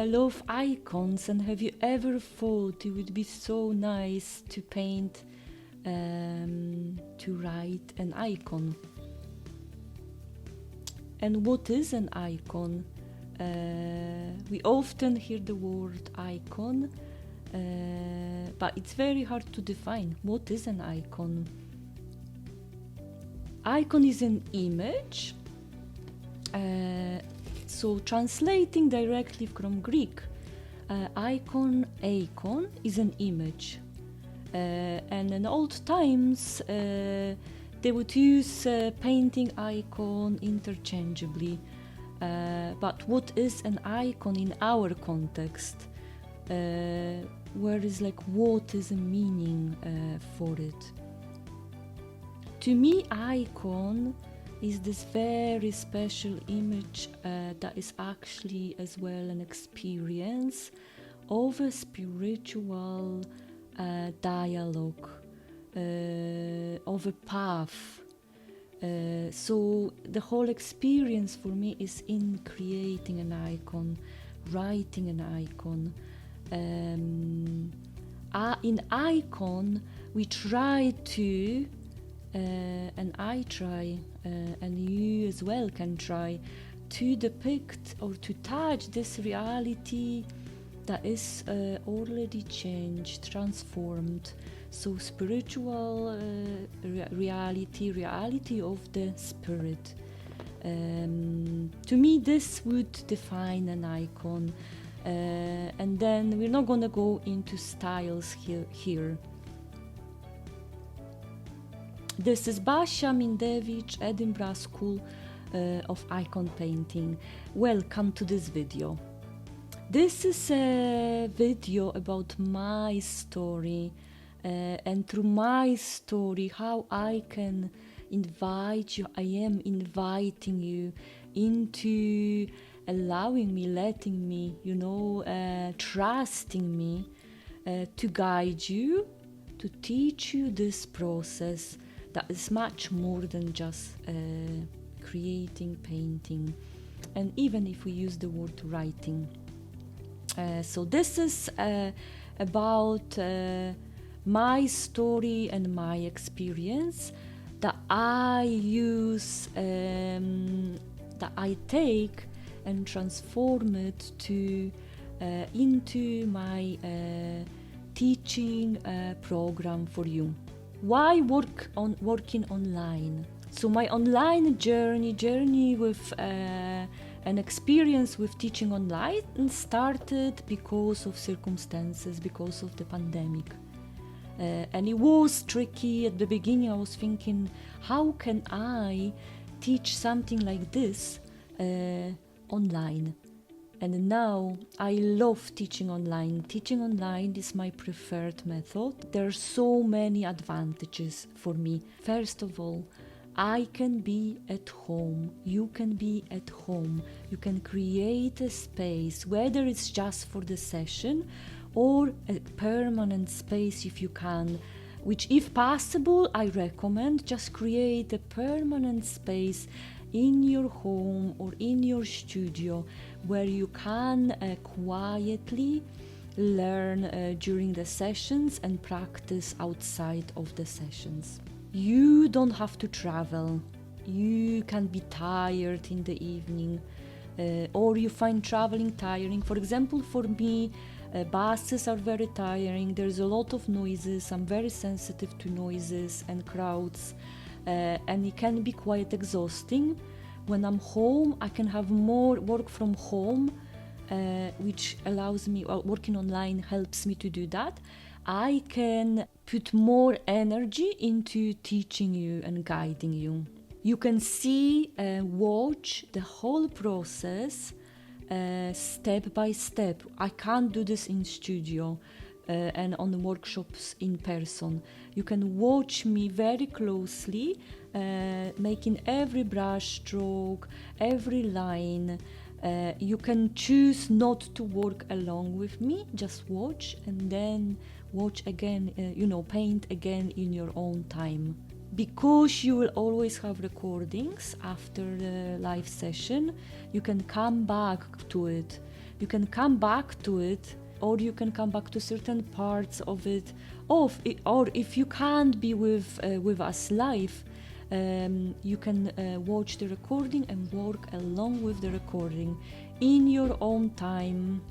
love icons, and have you ever thought it would be so nice to paint, to write an icon? And what is an icon? We often hear the word icon, but it's very hard to define. What is an icon? Icon is an image. So translating directly from Greek, icon is an image. And in old times, they would use painting icon interchangeably. But what is an icon in our context? Where is what is the meaning for it? To me, icon is this very special image that is actually as well an experience of a spiritual dialogue, of a path. So the whole experience for me is in creating an icon, writing an icon. In icon, we try to, and I try, and you as well can try, to depict or to touch this reality that is already changed, transformed. So spiritual reality of the spirit. To me, this would define an icon. And then we're not going to go into styles here. This is Basia Mindevich, Edinburgh School of Icon Painting. Welcome to this video. This is a video about my story, and through my story, how I can invite you, I am inviting you into allowing me, letting me, trusting me to guide you, to teach you this process that is much more than just creating, painting, and even if we use the word writing. So this is about my story and my experience that I use, that I take and transform it into my teaching program for you. Why working online? So my online journey with an experience with teaching online started because of circumstances, because of the pandemic. And it was tricky. At the beginning I was thinking, how can I teach something like this online? And now I love teaching online. Teaching online is my preferred method. There are so many advantages for me. First of all, I can be at home. You can be at home. You can create a space, whether it's just for the session or a permanent space if you can, which if possible, I recommend just create a permanent space in your home or in your studio where you can quietly learn during the sessions and practice outside of the sessions. You don't have to travel. You can be tired in the evening, or you find traveling tiring. For example, for me, buses are very tiring. There's a lot of noises. I'm very sensitive to noises and crowds, and it can be quite exhausting. When I'm home, I can have more work from home, which allows me, working online helps me to do that. I can put more energy into teaching you and guiding you. You can see, watch the whole process step by step. I can't do this in studio and on the workshops in person. You can watch me very closely, making every brush stroke, every line. You can choose not to work along with me, just watch and then watch again, paint again in your own time. Because you will always have recordings after the live session, you can come back to it. you can come back to it, or you can come back to certain parts of it, or if you can't be with us live, you can watch the recording and work along with the recording in your own time.